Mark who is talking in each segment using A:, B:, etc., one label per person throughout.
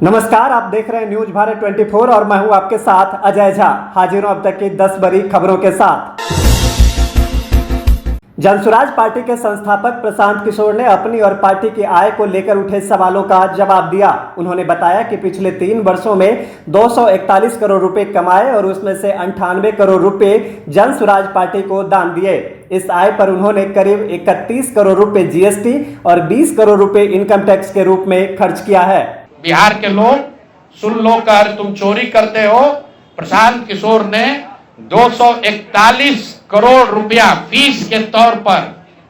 A: नमस्कार, आप देख रहे हैं न्यूज भारत 24 और मैं हूं आपके साथ अजय झा। हाजिर हूं अब तक की 10 बड़ी खबरों के साथ। जनसुराज पार्टी के संस्थापक प्रशांत किशोर ने अपनी और पार्टी की आय को लेकर उठे सवालों का जवाब दिया। उन्होंने बताया कि पिछले 3 वर्षों में 241 करोड़ रुपए कमाए और उसमें से 98 करोड़ रुपए जनसुराज पार्टी को दान दिए। इस आय पर उन्होंने करीब 31 करोड़ रुपए जीएसटी और 20 करोड़ रुपए इनकम टैक्स के रूप में खर्च किया है।
B: बिहार के लोग सुन लो कर तुम चोरी करते हो। प्रशांत किशोर ने 241 करोड़ रुपया फीस के तौर पर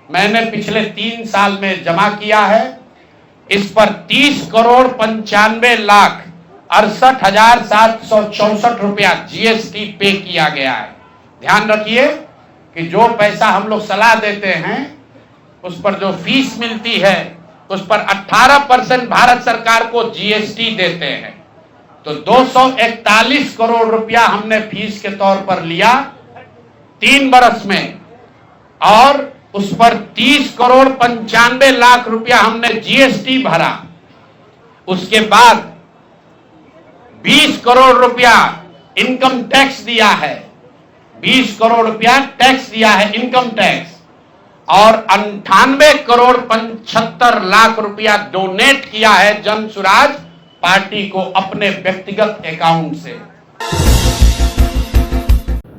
B: मैंने पिछले 3 साल में जमा किया है। इस पर 30 करोड़ 95 लाख 68,764 रुपया जीएसटी पे किया गया है। ध्यान रखिए कि जो पैसा हम लोग सलाह देते हैं उस पर जो फीस मिलती है उस पर 18% भारत सरकार को जीएसटी देते हैं। तो 241 करोड़ रुपया हमने फीस के तौर पर लिया 3 बरस में और उस पर 30 करोड़ 95 लाख रुपया हमने जीएसटी भरा। उसके बाद 20 करोड़ रुपया इनकम टैक्स दिया है। 20 करोड़ रुपया टैक्स दिया है, इनकम टैक्स, और 98 करोड़ 75 लाख रुपया डोनेट किया है जनसुराज पार्टी को अपने व्यक्तिगत अकाउंट से।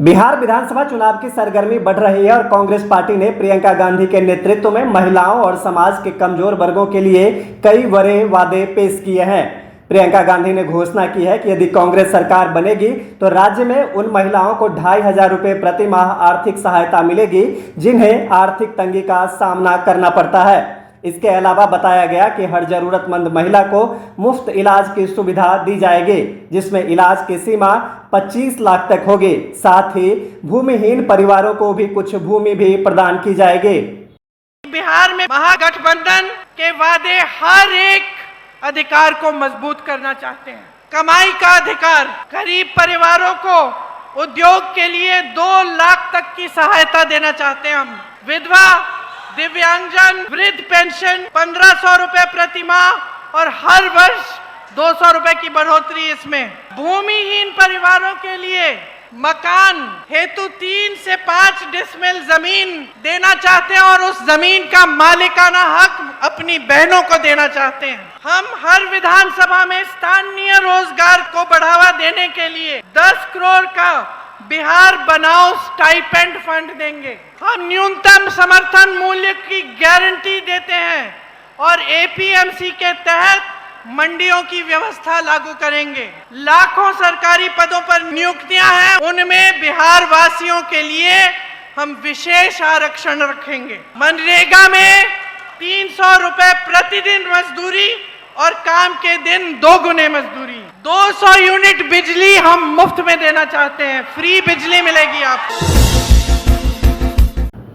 A: बिहार विधानसभा चुनाव की सरगर्मी बढ़ रही है और कांग्रेस पार्टी ने प्रियंका गांधी के नेतृत्व में महिलाओं और समाज के कमजोर वर्गों के लिए कई बड़े वादे पेश किए हैं। प्रियंका गांधी ने घोषणा की है कि यदि कांग्रेस सरकार बनेगी तो राज्य में उन महिलाओं को 2,500 रुपये प्रति माह आर्थिक सहायता मिलेगी जिन्हें आर्थिक तंगी का सामना करना पड़ता है। इसके अलावा बताया गया कि हर जरूरतमंद महिला को मुफ्त इलाज की सुविधा दी जाएगी, जिसमें इलाज की सीमा 25 लाख तक होगी। साथ ही भूमिहीन परिवारों को भी कुछ भूमि भी प्रदान की जाएगी।
C: बिहार में महागठबंधन के वादे हर एक अधिकार को मजबूत करना चाहते हैं। कमाई का अधिकार, गरीब परिवारों को उद्योग के लिए 2 लाख तक की सहायता देना चाहते हैं हम। विधवा, दिव्यांगजन, वृद्ध पेंशन 1500 रुपए प्रति माह और हर वर्ष 200 रुपए की बढ़ोतरी इसमें। भूमिहीन परिवारों के लिए मकान हेतु 3 से 5 डिसमिल जमीन देना चाहते हैं और उस जमीन का मालिकाना हक अपनी बहनों को देना चाहते हैं। हम हर विधानसभा में स्थानीय रोजगार को बढ़ावा देने के लिए 10 करोड़ का बिहार बनाओ स्टाइपेंड फंड देंगे। हम न्यूनतम समर्थन मूल्य की गारंटी देते हैं और एपीएमसी के तहत मंडियों की व्यवस्था लागू करेंगे। लाखों सरकारी पदों पर नियुक्तियां हैं, उनमें बिहार वासियों के लिए हम विशेष आरक्षण रखेंगे। मनरेगा में 300 रुपए प्रतिदिन मजदूरी और काम के दिन 2 गुने मजदूरी। 200 यूनिट बिजली हम मुफ्त में देना चाहते हैं, फ्री बिजली मिलेगी आपको।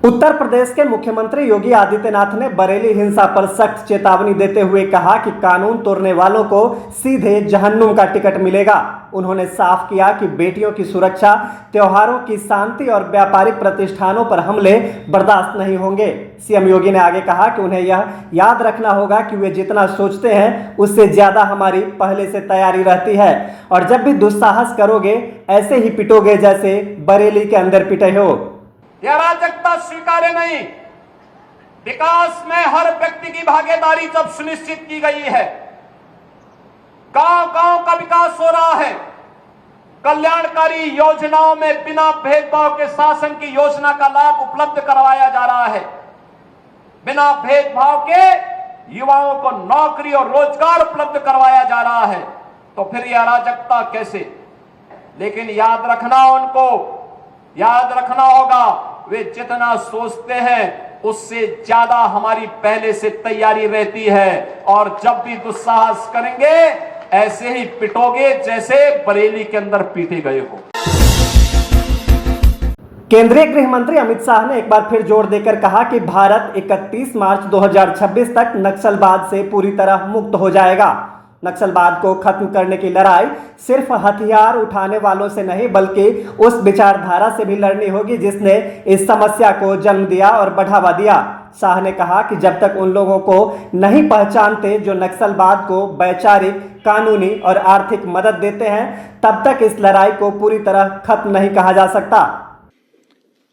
A: उत्तर प्रदेश के मुख्यमंत्री योगी आदित्यनाथ ने बरेली हिंसा पर सख्त चेतावनी देते हुए कहा कि कानून तोड़ने वालों को सीधे जहन्नुम का टिकट मिलेगा। उन्होंने साफ किया कि बेटियों की सुरक्षा, त्योहारों की शांति और व्यापारिक प्रतिष्ठानों पर हमले बर्दाश्त नहीं होंगे। सीएम योगी ने आगे कहा कि उन्हें यह याद रखना होगा कि वे जितना सोचते हैं उससे ज्यादा हमारी पहले से तैयारी रहती है और जब भी दुस्साहस करोगे ऐसे ही पिटोगे जैसे बरेली के अंदर पिटे हो।
D: यह अराजकता स्वीकार्य नहीं। विकास में हर व्यक्ति की भागीदारी जब सुनिश्चित की गई है, गांव-गांव का विकास हो रहा है, कल्याणकारी योजनाओं में बिना भेदभाव के शासन की योजना का लाभ उपलब्ध करवाया जा रहा है। बिना भेदभाव के युवाओं को नौकरी और रोजगार उपलब्ध करवाया जा रहा है, तो फिर यह अराजकता कैसे? लेकिन याद रखना होगा, वे जितना सोचते हैं उससे ज्यादा हमारी पहले से तैयारी रहती है और जब भी दुस्साहस करेंगे ऐसे ही पिटोगे जैसे बरेली के अंदर पीटे गए हो।
A: केंद्रीय गृह मंत्री अमित शाह ने एक बार फिर जोर देकर कहा कि भारत 31 मार्च 2026 तक नक्सलवाद से पूरी तरह मुक्त हो जाएगा। नक्सलवाद को खत्म करने की लड़ाई सिर्फ हथियार उठाने वालों से नहीं बल्कि उस विचारधारा से भी लड़नी होगी जिसने इस समस्या को जन्म दिया और बढ़ावा दिया। शाह ने कहा कि जब तक उन लोगों को नहीं पहचानते जो नक्सलवाद को वैचारिक, कानूनी और आर्थिक मदद देते हैं, तब तक इस लड़ाई को पूरी तरह खत्म नहीं कहा जा सकता।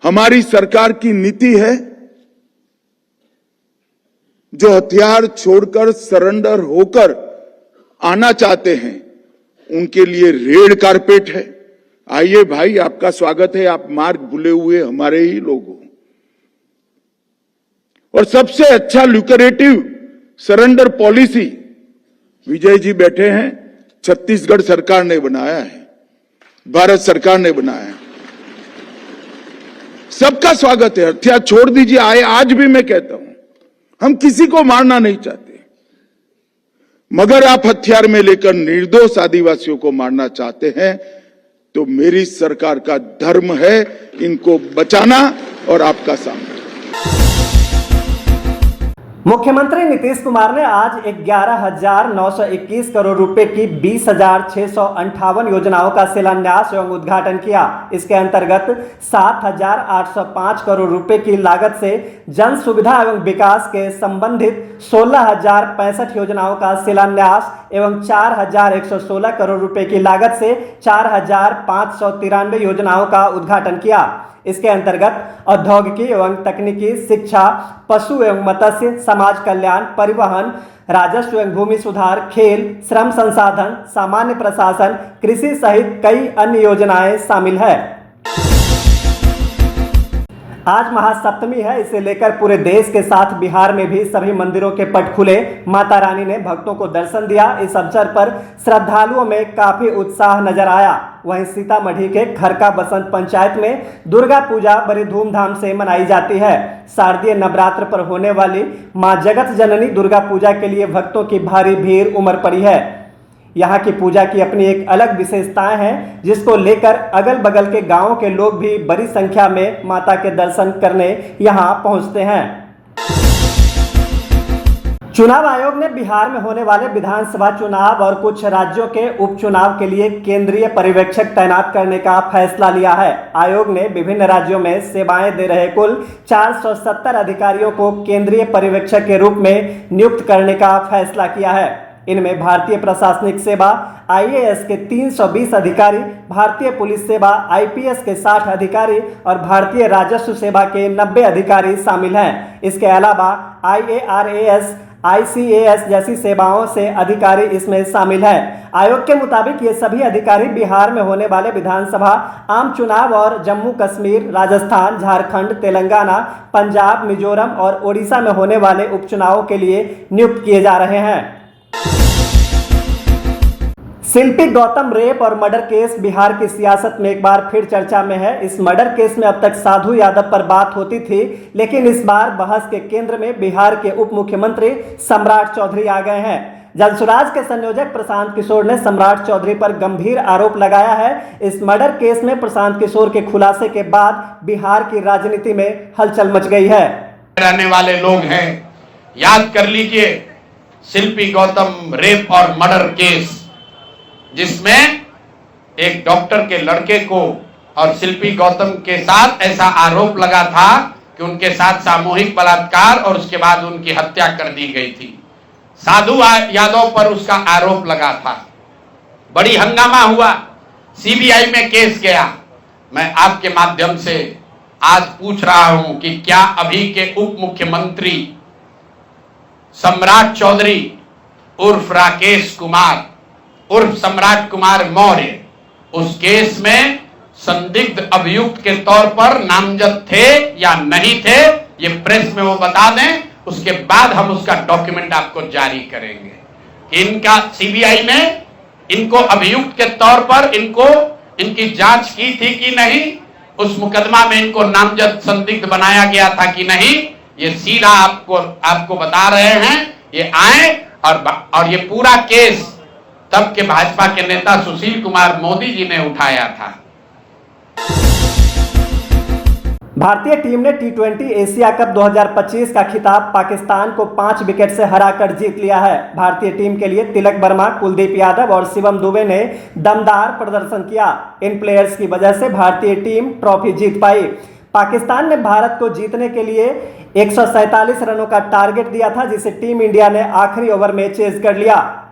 E: हमारी सरकार की नीति है जो हथियार छोड़कर सरेंडर होकर आना चाहते हैं उनके लिए रेड कारपेट है। आइए भाई, आपका स्वागत है, आप मार्ग भूले हुए हमारे ही लोग हो। और सबसे अच्छा lucrative surrender policy Vijay ji बैठे हैं, छत्तीसगढ़ सरकार ने बनाया है, भारत सरकार ने बनाया है। सबका स्वागत है, हथियार छोड़ दीजिए। आए, आज भी मैं कहता हूं, हम किसी को मारना नहीं चाहते, मगर आप हथियार में लेकर निर्दोष आदिवासियों को मारना चाहते हैं तो मेरी सरकार का धर्म है इनको बचाना और आपका सामना।
A: मुख्यमंत्री नीतीश कुमार ने आज 11,921 करोड़ रुपए की 20,658 योजनाओं का शिलान्यास एवं उद्घाटन किया। इसके अंतर्गत 7,805 करोड़ रुपए की लागत से जन सुविधा एवं विकास के संबंधित 16,065 योजनाओं का शिलान्यास एवं 4,116 करोड़ रुपए की लागत से 4,593 योजनाओं का उद्घाटन किया। इसके अंतर्गत औद्योगिकी एवं तकनीकी, शिक्षा, पशु एवं मत्स्य, समाज कल्याण, परिवहन, राजस्व एवं भूमि सुधार, खेल, श्रम संसाधन, सामान्य प्रशासन, कृषि सहित कई अन्य योजनाएं शामिल है। आज महासप्तमी है, इसे लेकर पूरे देश के साथ बिहार में भी सभी मंदिरों के पट खुले। माता रानी ने भक्तों को दर्शन दिया। इस अवसर पर श्रद्धालुओं में काफी उत्साह नजर आया। वहीं सीतामढ़ी के खरका बसंत पंचायत में दुर्गा पूजा बड़ी धूमधाम से मनाई जाती है। शारदीय नवरात्र पर होने वाली मां जगत जननी दुर्गा पूजा के लिए भक्तों की भारी भीड़ उमड़ पड़ी है। यहाँ की पूजा की अपनी एक अलग विशेषताएं हैं, जिसको लेकर अगल बगल के गांवों के लोग भी बड़ी संख्या में माता के दर्शन करने यहाँ पहुँचते हैं। चुनाव आयोग ने बिहार में होने वाले विधानसभा चुनाव और कुछ राज्यों के उपचुनाव के लिए केंद्रीय पर्यवेक्षक तैनात करने का फैसला लिया है। आयोग ने विभिन्न राज्यों में सेवाएं दे रहे कुल 470 अधिकारियों को केंद्रीय पर्यवेक्षक के रूप में नियुक्त करने का फैसला किया है। इनमें भारतीय प्रशासनिक सेवा IAS के 320 अधिकारी, भारतीय पुलिस सेवा IPS के 60 अधिकारी और भारतीय राजस्व सेवा के 90 अधिकारी शामिल हैं। इसके अलावा IARAS, ICAS जैसी सेवाओं से अधिकारी इसमें शामिल हैं। आयोग के मुताबिक ये सभी अधिकारी बिहार में होने वाले विधानसभा आम चुनाव और जम्मू कश्मीर, राजस्थान, झारखंड, तेलंगाना, पंजाब, मिजोरम और ओडिशा में होने वाले उपचुनावों के लिए नियुक्त किए जा रहे हैं। शिल्पी गौतम रेप और मर्डर केस बिहार की सियासत में एक बार फिर चर्चा में है। इस मर्डर केस में अब तक साधु यादव पर बात होती थी, लेकिन इस बार बहस के केंद्र में बिहार के उप मुख्यमंत्री सम्राट चौधरी आ गए हैं। जनसुराज के संयोजक प्रशांत किशोर ने सम्राट चौधरी पर गंभीर आरोप लगाया है। इस मर्डर केस में प्रशांत किशोर के खुलासे के बाद बिहार की राजनीति में हलचल मच गई है।
B: रहने वाले लोग हैं, याद कर लीजिए शिल्पी गौतम रेप और मर्डर केस, जिसमें एक डॉक्टर के लड़के को और शिल्पी गौतम के साथ ऐसा आरोप लगा था कि उनके साथ सामूहिक बलात्कार और उसके बाद उनकी हत्या कर दी गई थी। साधु यादव पर उसका आरोप लगा था। बड़ी हंगामा हुआ, CBI में केस गया। मैं आपके माध्यम से आज पूछ रहा हूं कि क्या अभी के उप मुख्यमंत्री सम्राट चौधरी उर्फ राकेश कुमार उर्फ सम्राट कुमार मौर्य उस केस में संदिग्ध अभियुक्त के तौर पर नामजद थे या नहीं थे, ये प्रेस में वो बता दें। उसके बाद हम उसका डॉक्यूमेंट आपको जारी करेंगे। इनका CBI ने इनको अभियुक्त के तौर पर इनकी जांच की थी कि नहीं, उस मुकदमा में इनको नामजद संदिग्ध बनाया गया था कि नहीं, ये सीधा आपको बता रहे हैं। ये आए और ये पूरा केस तब के भाजपा के नेता सुशील कुमार मोदी जी ने उठाया था।
A: भारतीय टीम ने T20 एशिया कप 2025 का खिताब पाकिस्तान को 5 विकेट से हराकर जीत लिया है। भारतीय टीम के लिए तिलक वर्मा, कुलदीप यादव और शिवम दुबे ने दमदार प्रदर्शन किया। इन प्लेयर्स की वजह से भारतीय टीम ट्रॉफी जीत पाई। पाकिस्तान ने भारत को जीतने के लिए 147 रनों का टारगेट दिया था, जिसे टीम इंडिया ने आखिरी ओवर में चेज कर लिया।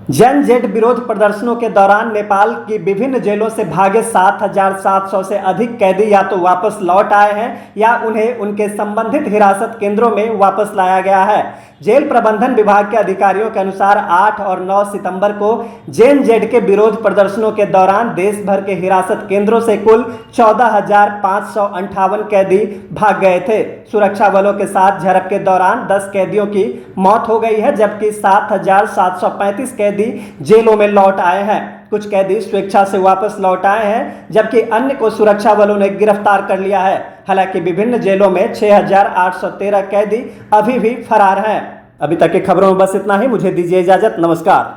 A: जेन-जेड विरोध प्रदर्शनों के दौरान नेपाल की विभिन्न जेलों से भागे 7,700 से अधिक कैदी या तो वापस लौट आए हैं या उन्हें उनके संबंधित हिरासत केंद्रों में वापस लाया गया है। जेल प्रबंधन विभाग के अधिकारियों के अनुसार 8 और 9 सितंबर को जेन-जेड के विरोध प्रदर्शनों के दौरान देश भर के हिरासत केंद्रों से कुल 14,558 कैदी भाग गए थे। सुरक्षा बलों के साथ झड़प के दौरान 10 कैदियों की मौत हो गई है, जबकि 7,735 कैदी जेलों में लौट आए हैं। कुछ कैदी स्वेच्छा से वापस लौट आए हैं, जबकि अन्य को सुरक्षा बलों ने गिरफ्तार कर लिया है। हालांकि विभिन्न जेलों में 6,813 कैदी अभी भी फरार हैं। अभी तक की खबरों में बस इतना ही। मुझे दीजिए इजाजत। नमस्कार।